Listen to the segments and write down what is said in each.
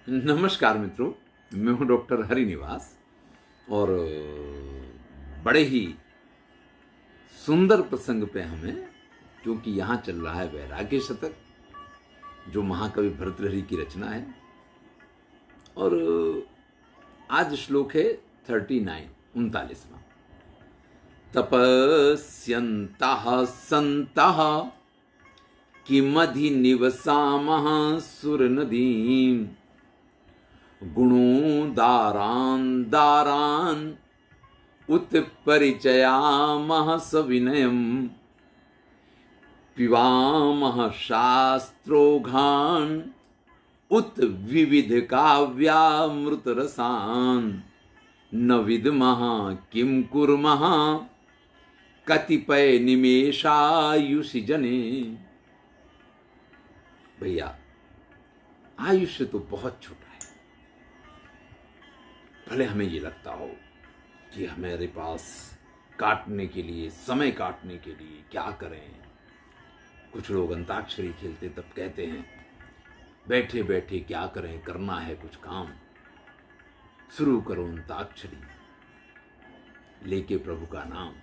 नमस्कार मित्रों, मैं हूं डॉक्टर हरिनिवास और बड़े ही सुंदर प्रसंग पे हमें, क्योंकि यहाँ चल रहा है वैराग्य शतक जो महाकवि भर्तृहरि की रचना है। और आज श्लोक है 39वां। तपस्यन्तः सन्तः किमधिनिवसामः सुरनदीम् गुणोदारान् दारान् उत्परिचयामः सविनयम् पिबामः शास्त्रोघान् उत विविध काव्यामृतरसान् न विद्मः किं कुर्मः कतिपय निमेषायुषि जने। भैया, आयुष्य तो बहुत छोटा है। भले हमें ये लगता हो कि हमारे पास काटने के लिए, समय काटने के लिए क्या करें। कुछ लोग अंताक्षरी खेलते तब कहते हैं बैठे बैठे क्या करें, करना है कुछ काम, शुरू करो अंताक्षरी लेके प्रभु का नाम।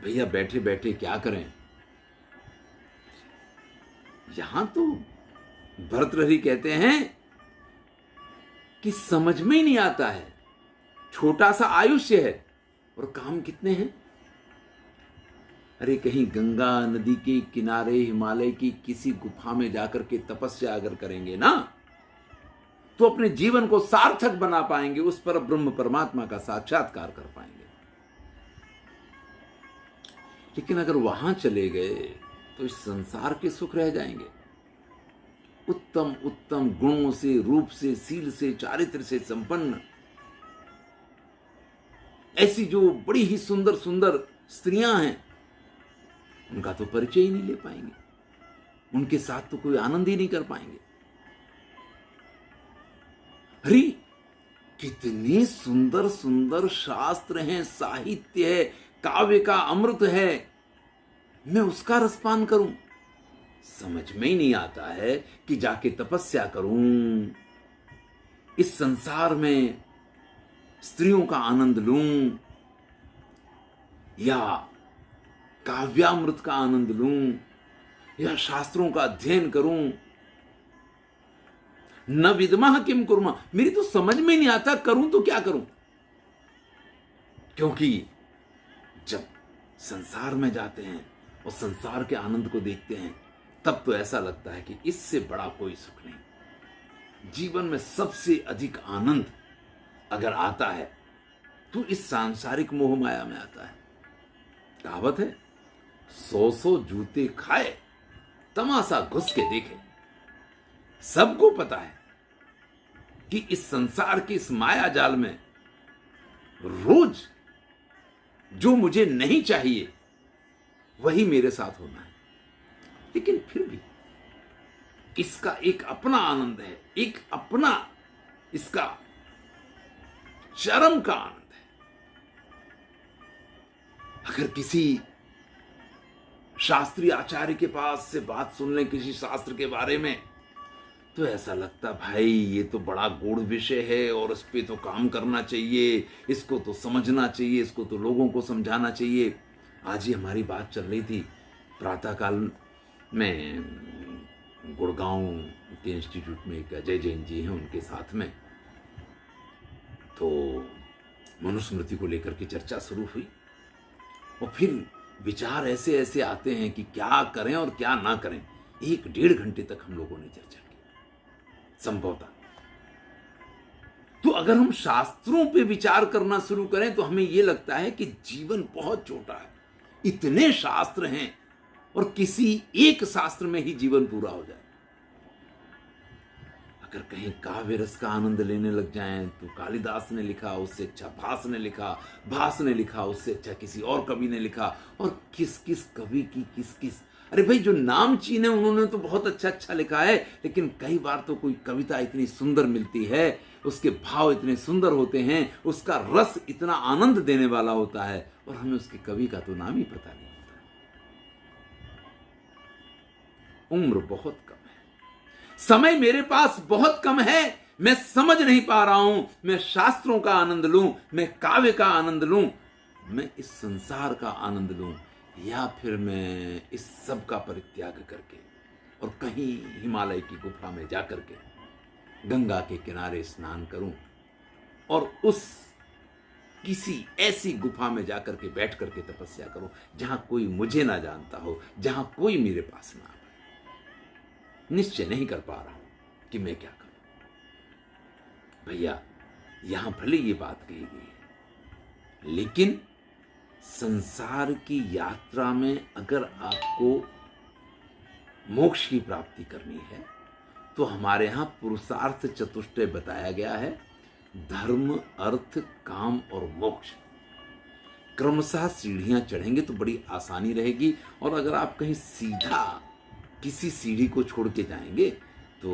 भैया, बैठे बैठे क्या करें। यहां तो भर्तृहरि कहते हैं कि समझ में ही नहीं आता है, छोटा सा आयुष्य है और काम कितने हैं। अरे कहीं गंगा नदी के किनारे हिमालय की किसी गुफा में जाकर के तपस्या अगर करेंगे ना, तो अपने जीवन को सार्थक बना पाएंगे, उस पर ब्रह्म परमात्मा का साक्षात्कार कर पाएंगे। लेकिन अगर वहां चले गए तो इस संसार के सुख रह जाएंगे। उत्तम उत्तम गुणों से, रूप से, सील से, चारित्र से संपन्न ऐसी जो बड़ी ही सुंदर सुंदर स्त्रियां हैं, उनका तो परिचय ही नहीं ले पाएंगे, उनके साथ तो कोई आनंद ही नहीं कर पाएंगे। अरे कितने सुंदर सुंदर शास्त्र हैं, साहित्य है, काव्य का अमृत है, मैं उसका रसपान करूं। समझ में ही नहीं आता है कि जाके तपस्या करूं, इस संसार में स्त्रियों का आनंद लूं या काव्यामृत का आनंद लूं या शास्त्रों का अध्ययन करूं। न विद्मः किम कुर्मः, मेरी तो समझ में नहीं आता करूं तो क्या करूं। क्योंकि जब संसार में जाते हैं और संसार के आनंद को देखते हैं, तब तो ऐसा लगता है कि इससे बड़ा कोई सुख नहीं। जीवन में सबसे अधिक आनंद अगर आता है तो इस सांसारिक मोह माया में आता है। कहावत है, 100 जूते खाए तमाशा घुस के देखे। सबको पता है कि इस संसार के इस माया जाल में रोज जो मुझे नहीं चाहिए वही मेरे साथ होना है। लेकिन फिर भी इसका एक अपना आनंद है, एक अपना इसका चरम का आनंद है। अगर किसी शास्त्रीय आचार्य के पास से बात सुन लें किसी शास्त्र के बारे में, तो ऐसा लगता भाई ये तो बड़ा गूढ़ विषय है और इस पे तो काम करना चाहिए, इसको तो समझना चाहिए, इसको तो लोगों को समझाना चाहिए। आज ही हमारी बात चल रही थी प्रातःकाल में, गुड़गांव के इंस्टीट्यूट में एक अजय जैन जी हैं, उनके साथ में तो मनुस्मृति को लेकर के चर्चा शुरू हुई और फिर विचार ऐसे ऐसे आते हैं कि क्या करें और क्या ना करें। 1-1.5 घंटे तक हम लोगों ने चर्चा की संभवतः। तो अगर हम शास्त्रों पे विचार करना शुरू करें तो हमें यह लगता है कि जीवन बहुत छोटा है, इतने शास्त्र हैं और किसी एक शास्त्र में ही जीवन पूरा हो जाए। अगर कहीं काव्य रस का आनंद लेने लग जाएं तो कालिदास ने लिखा उससे अच्छा भास ने लिखा, भास ने लिखा उससे अच्छा किसी और कवि ने लिखा, और किस किस कवि की किस किस, अरे भाई जो नाम चीने उन्होंने तो बहुत अच्छा अच्छा लिखा है, लेकिन कई बार तो कोई कविता इतनी सुंदर मिलती है, उसके भाव इतने सुंदर होते हैं, उसका रस इतना आनंद देने वाला होता है और हमें उसके कवि का तो नाम ही पता नहीं होता। उम्र बहुत कम है, समय मेरे पास बहुत कम है, मैं समझ नहीं पा रहा हूं, मैं शास्त्रों का आनंद लूं, मैं काव्य का आनंद लूं, मैं इस संसार का आनंद लूं, या फिर मैं इस सब का परित्याग करके और कहीं हिमालय की गुफा में जाकर के गंगा के किनारे स्नान करूं और उस किसी ऐसी गुफा में जाकर के बैठ करके तपस्या करूं जहां कोई मुझे ना जानता हो, जहां कोई मेरे पास ना आए। निश्चय नहीं कर पा रहा हूं कि मैं क्या करूं। भैया, यहां भले ये बात कही गई है, लेकिन संसार की यात्रा में अगर आपको मोक्ष की प्राप्ति करनी है तो हमारे यहां पुरुषार्थ चतुष्टय बताया गया है, धर्म, अर्थ, काम और मोक्ष। क्रमशः सीढ़ियां चढ़ेंगे तो बड़ी आसानी रहेगी, और अगर आप कहीं सीधा किसी सीढ़ी को छोड़ के जाएंगे तो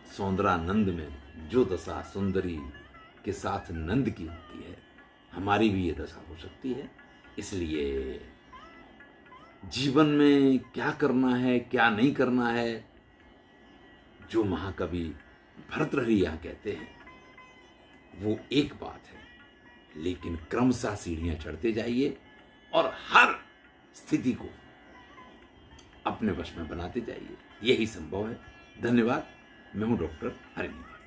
सौंदरानंद में जो दशा सुंदरी के साथ नंद की होती है, हमारी भी ये दशा हो सकती है। इसलिए जीवन में क्या करना है, क्या नहीं करना है, जो महाकवि भर्तृहरि यहाँ कहते हैं वो एक बात है, लेकिन क्रमशः सीढ़ियां चढ़ते जाइए और हर स्थिति को अपने वश में बनाते जाइए, यही संभव है। धन्यवाद। मैं हूं डॉक्टर हरिनिवास।